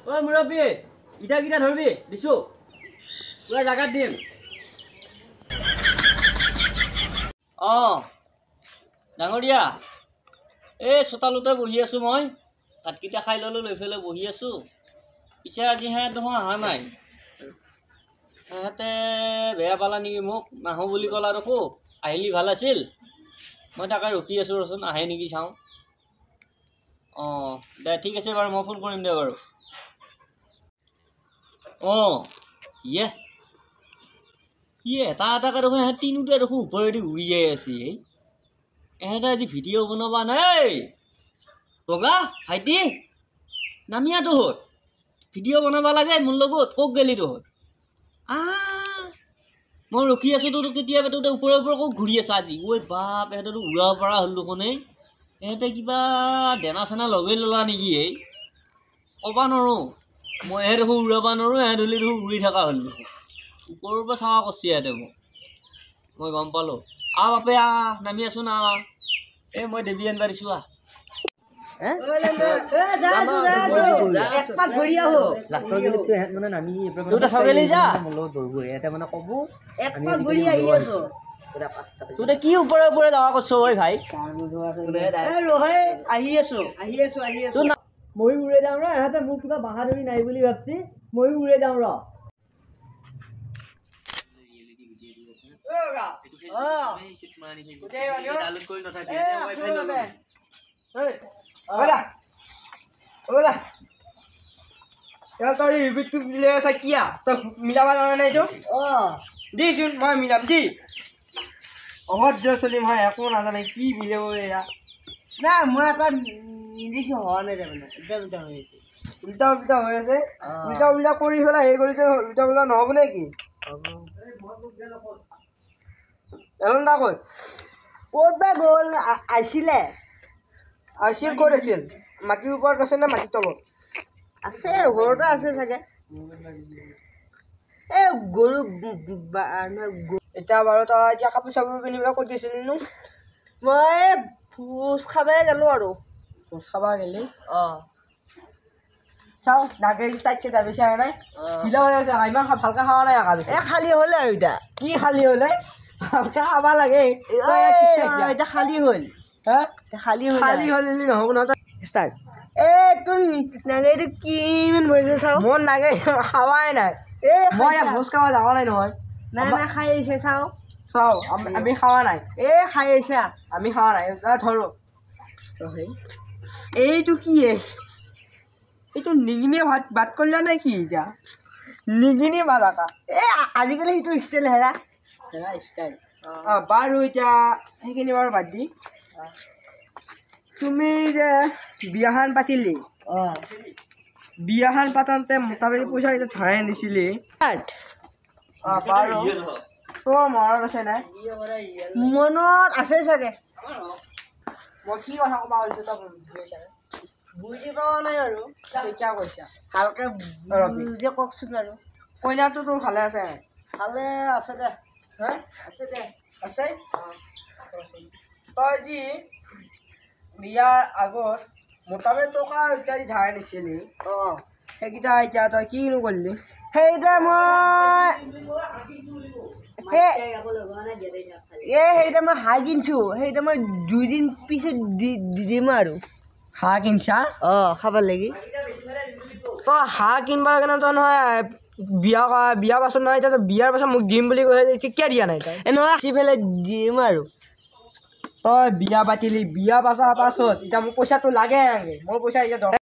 ও মুৰব্বী ইটা কিটা ধৰবি দিছো পুৰা জাগাত দিম ডাঙৰীয়া এই চোতালতে বহি আছো মই ভাতকেইটা খাই ললো লৈ ফেলে বহি আছো পিছে আজি দেখোন অহা নাই সিহঁতে বেয়া পালা নেকি মোক নাহো বুলি ক'লা ৰখো আহিলি ভাল আছিল মই তাকে ৰখি আছো ৰচোন আহে নেকি চাওঁ দে ঠিক আছে বাৰু মই ফোন কৰিম দে বাৰু এটা এটাকে দেখোন সিহঁত তিনিওটা দেখোন ওপৰেদি উৰি যাই আছে এহেঁতে আজি ভিডিঅ' বনাবা নাই বগা ভাইটি নামিয়া তোহত ভিডিঅ' বনাব লাগে মোৰ লগত ক'ক গেলি তোহত মই ৰখি আছো তোৰ কেতিয়াবা তোৰ ওপৰে ওপৰে ক'ক ঘূৰি আছা আজি ঐ বাপ এহেঁতেতো উৰাব পৰা হ'ল দেখোন এহেঁতে কিবা দেনা চেনা লগাই ল'লা নেকি ক'বা নোৱাৰোঁ মই দেখোন উৰাব নোৱাৰোঁ এহেঁত হ'লে দেখোন উৰি থকা হ'ল দেখোন ওপৰৰ পৰা চাৱা কৰিছে ইহঁতে মই গম পালোঁ বাপে নামি আছো না মই দেৱী আনবা দিছোঁ কি ওপৰে ওপৰে যাৱা কৰছ ঐ ভাই ময়ো উৰে যাওঁ ৰ ইহঁতে মোক কিবা বাহাদুৰি নাই বুলি ভাবছি ময়ো উৰে যাওঁ ৰ মিলাবা জানা নাই দিচোন মই মিলাম দি অভদ্ৰ চলি মই একো নাজানে কি মিলাব এয়া না মই এটা নিদিছো হোৱা নাই তাৰমানে উল্টা উল্টা হৈ আছে উল্টা উল্টা কৰি পেলাই হেৰি কৰিছে উল্টা উল্টা নহ'ব নে কি এলন্দা কৈ ক'ত বা গ'ল আছিলে আছিল ক'ত আছিল মাটিৰ ওপৰত আছে নে মাটিৰ তলত আছে আৰু ঘৰতে আছে চাগে এই গৰু এতিয়া বাৰু তই এতিয়া কাপোৰ চাপোৰ পিন্ধিবলৈ ক'ত দিছিলি নো মই ভোজ খাবই গ'লোঁ আৰু ভোজ খাব গ'লি চাওঁ নাগেৰি টাইটকে যাবি চাই নাই ঢিলা হৈ আছে ইমান ভালকৈ খাৱা নাই আকা এই খালী হ'ল আৰু এতিয়া কি খালী হ'লে ভালকৈ খাব লাগে এতিয়া খালী হ'ল খালী হ'ল খালী হ'লে নহ'ব নহয় ষ্টাৰ্ট তোৰ নাগেৰিটো কিমান ভৰিছে চাওঁ মোৰ নাগে খাৱাই নাই মই ভোজ খাব যাব নাই নহয় নাই নাই খাই আহিছে চাওঁ চাওঁ আমি খাৱা নাই খাই আহিছা আমি খাৱা নাই ধৰো এইটো কি এইটো নিগিনিয়ে ভাত কৰিলা নে কি এতিয়া নিগিনি ভাত আকা আজিকালি সেইটো ষ্টাইল হেৰা ষ্টাইল বাৰু এতিয়া সেইখিনি বাৰু বাদ দি তুমি যে বিয়াখন পাতিলি বিয়াখন পাতোঁতে মোটামুটি পইচা এতিয়া ধৰাই নিছিলি বাৰু তোৰ মনত আছে নাই মনত আছে চাগে মই কি কথা ক'ব ওলাইছোঁ তই বুজি পোৱা নাই আৰু কিয় কৈছা ভালকৈ বুজি কওকচোন আৰু কইনাটো তোৰ ভালে আছে ভালে আছে দে আছে দে আছে তই যি বিয়াৰ আগত মোটামুটি টকা ইত্যাদি ধাৰ নিছিলি সেইকেইটা এতিয়া তই কিনো কৰিলি সেইটা মই সেইটা মই হাঁহ কিনিছোঁ সেইটা মই 2 দিন পিছত দি দিম আৰু হাঁহ কিনছা খাব লাগি তই হাঁহ কিনিব কাৰণে তই নহয় বিয়া পাছত নহয় এতিয়া তই বিয়াৰ পাছত মোক দিম বুলি কৈছে কিয় দিয়া নাই তই নহয় আছি পেলাই দিম আৰু তই বিয়া পাতিলি বিয়া পাছত এতিয়া মোক পইচাটো লাগে মোৰ পইচা এতিয়া